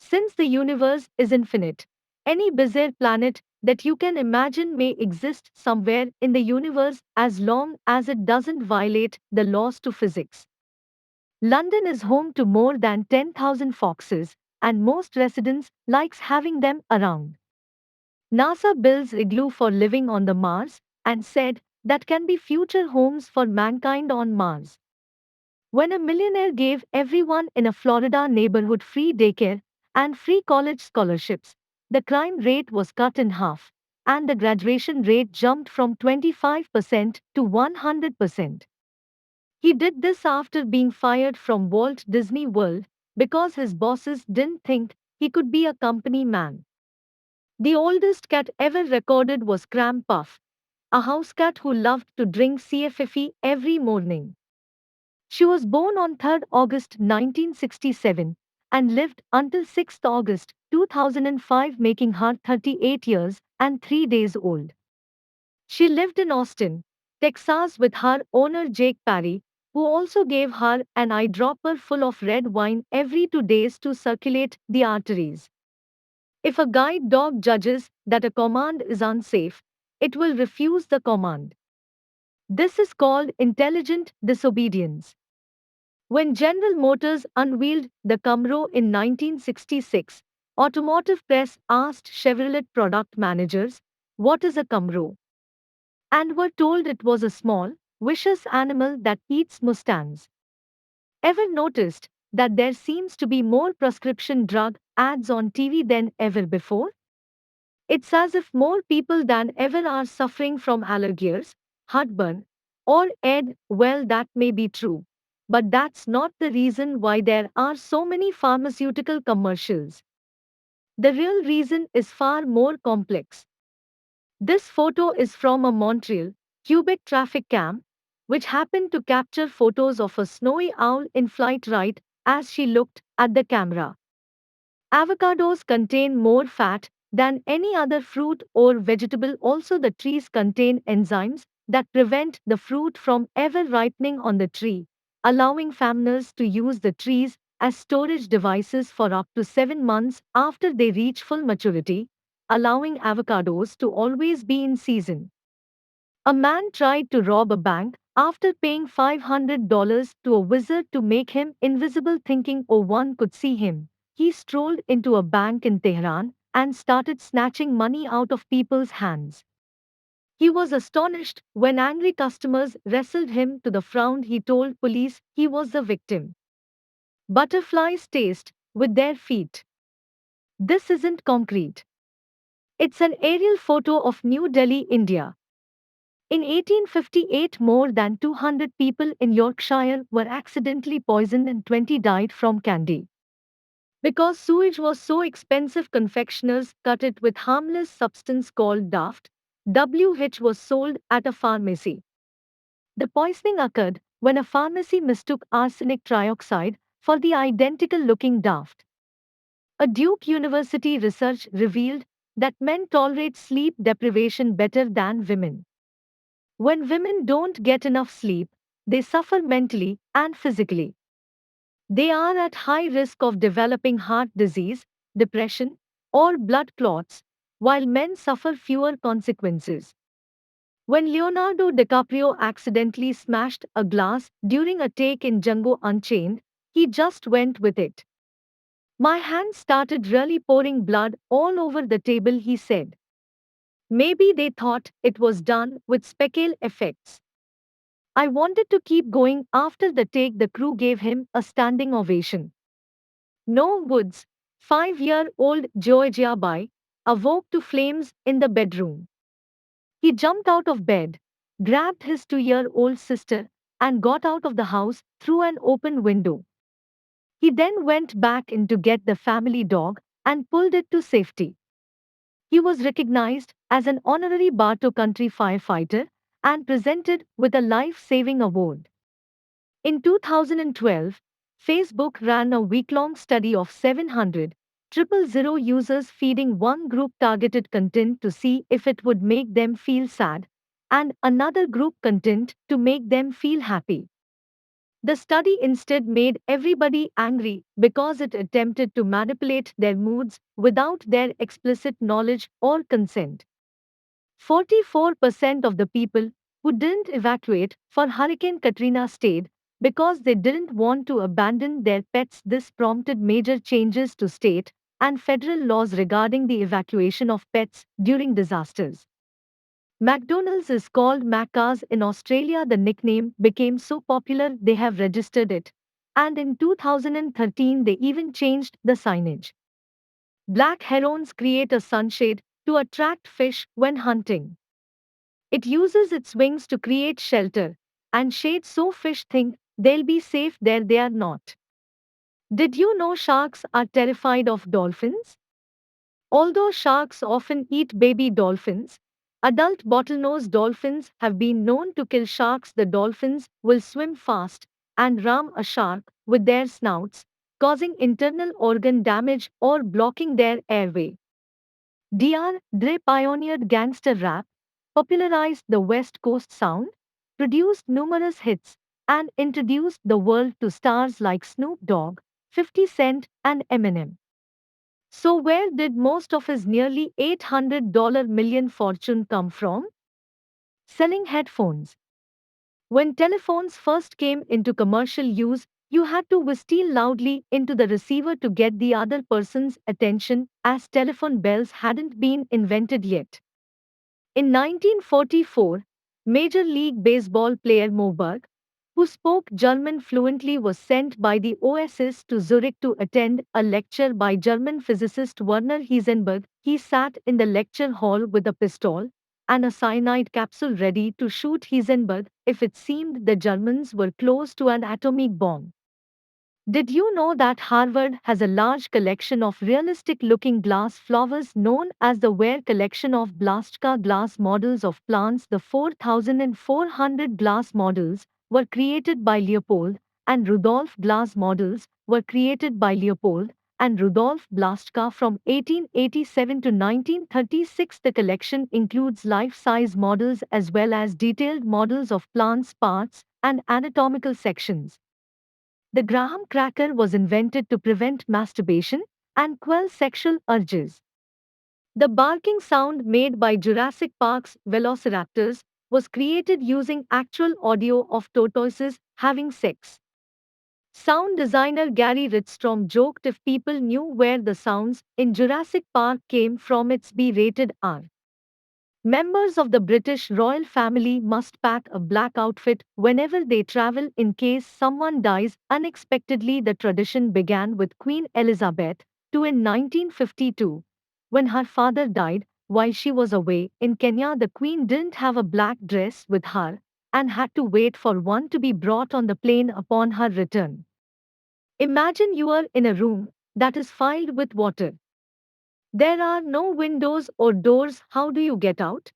Since the universe is infinite, any bizarre planet that you can imagine may exist somewhere in the universe as long as it doesn't violate the laws to physics. London is home to more than 10,000 foxes, and most residents likes having them around. NASA builds igloo for living on the Mars and said that can be future homes for mankind on Mars. When a millionaire gave everyone in a Florida neighborhood free daycare and free college scholarships, the crime rate was cut in half, and the graduation rate jumped from 25% to 100%. He did this after being fired from Walt Disney World because his bosses didn't think he could be a company man. The oldest cat ever recorded was Cram Puff, a house cat who loved to drink CFFE every morning. She was born on 3rd August 1967 and lived until 6th August 2005, making her 38 years and 3 days old. She lived in Austin, Texas with her owner Jake Parry, who also gave her an eyedropper full of red wine every 2 days to circulate the arteries. If a guide dog judges that a command is unsafe, it will refuse the command. This is called intelligent disobedience. When General Motors unveiled the Camaro in 1966, automotive press asked Chevrolet product managers, "What is a Camaro?" and were told it was a small, vicious animal that eats Mustangs. Ever noticed that there seems to be more prescription drug ads on TV than ever before? It's as if more people than ever are suffering from allergies, heartburn, or ED. Well, that may be true. But that's not the reason why there are so many pharmaceutical commercials. The real reason is far more complex. This photo is from a Montreal, Quebec traffic cam, which happened to capture photos of a snowy owl in flight right as she looked at the camera. Avocados contain more fat than any other fruit or vegetable. Also, the trees contain enzymes that prevent the fruit from ever ripening on the tree, allowing farmers to use the trees as storage devices for up to 7 months after they reach full maturity, allowing avocados to always be in season. A man tried to rob a bank after paying $500 to a wizard to make him invisible, thinking no one could see him. He strolled into a bank in Tehran and started snatching money out of people's hands. He was astonished when angry customers wrestled him to the ground. He told police he was the victim. Butterflies taste with their feet. This isn't concrete. It's an aerial photo of New Delhi, India. In 1858, more than 200 people in Yorkshire were accidentally poisoned and 20 died from candy. Because sewage was so expensive, confectioners cut it with harmless substance called daft. WH was sold at a pharmacy. The poisoning occurred when a pharmacy mistook arsenic trioxide for the identical looking daft. A Duke University research revealed that men tolerate sleep deprivation better than women. When women don't get enough sleep, they suffer mentally and physically. They are at high risk of developing heart disease, depression, or blood clots, while men suffer fewer consequences. When Leonardo DiCaprio accidentally smashed a glass during a take in Django Unchained, he just went with it. My hand started really pouring blood all over the table, he said. Maybe they thought it was done with special effects. I wanted to keep going after the take. The crew gave him a standing ovation. Noah Woods, 5-year-old Georgia Bai, awoke to flames in the bedroom. He jumped out of bed, grabbed his 2-year-old sister, and got out of the house through an open window. He then went back in to get the family dog and pulled it to safety. He was recognized as an honorary Bartow Country firefighter and presented with a life-saving award. In 2012, Facebook ran a week-long study of 700,000 users feeding one group targeted content to see if it would make them feel sad, and another group content to make them feel happy. The study instead made everybody angry because it attempted to manipulate their moods without their explicit knowledge or consent. 44% of the people who didn't evacuate for Hurricane Katrina stayed because they didn't want to abandon their pets. This prompted major changes to state and federal laws regarding the evacuation of pets during disasters. McDonald's is called Macca's in Australia. The nickname became so popular they have registered it. And in 2013, they even changed the signage. Black herons create a sunshade to attract fish when hunting. It uses its wings to create shelter and shade so fish think they'll be safe there they are not. Did you know sharks are terrified of dolphins? Although sharks often eat baby dolphins, adult bottlenose dolphins have been known to kill sharks. The dolphins will swim fast and ram a shark with their snouts, causing internal organ damage or blocking their airway. Dr. Dre pioneered gangster rap, popularized the West Coast sound, produced numerous hits, and introduced the world to stars like Snoop Dogg, 50 Cent, and Eminem. So, where did most of his nearly $800 million fortune come from? Selling headphones. When telephones first came into commercial use, you had to whistle loudly into the receiver to get the other person's attention, as telephone bells hadn't been invented yet. In 1944, Major League Baseball player Moberg, who spoke German fluently, was sent by the OSS to Zurich to attend a lecture by German physicist Werner Heisenberg. He sat in the lecture hall with a pistol and a cyanide capsule ready to shoot Heisenberg if it seemed the Germans were close to an atomic bomb. Did you know that Harvard has a large collection of realistic looking glass flowers known as the Ware collection of Blastka glass models of plants? The 4,400 glass models were created by Leopold and Rudolf glass models were created by Leopold and Rudolf Blastka from 1887 to 1936. The collection includes life size models as well as detailed models of plants' parts and anatomical sections. The graham cracker was invented to prevent masturbation and quell sexual urges. The barking sound made by Jurassic Park's velociraptors was created using actual audio of tortoises having sex. Sound designer Gary Ridstrom joked if people knew where the sounds in Jurassic Park came from, it's B rated R. Members of the British royal family must pack a black outfit whenever they travel in case someone dies unexpectedly. The tradition began with Queen Elizabeth II in 1952. When her father died while she was away in Kenya, the Queen didn't have a black dress with her and had to wait for one to be brought on the plane upon her return. Imagine you are in a room that is filled with water. There are no windows or doors. How do you get out?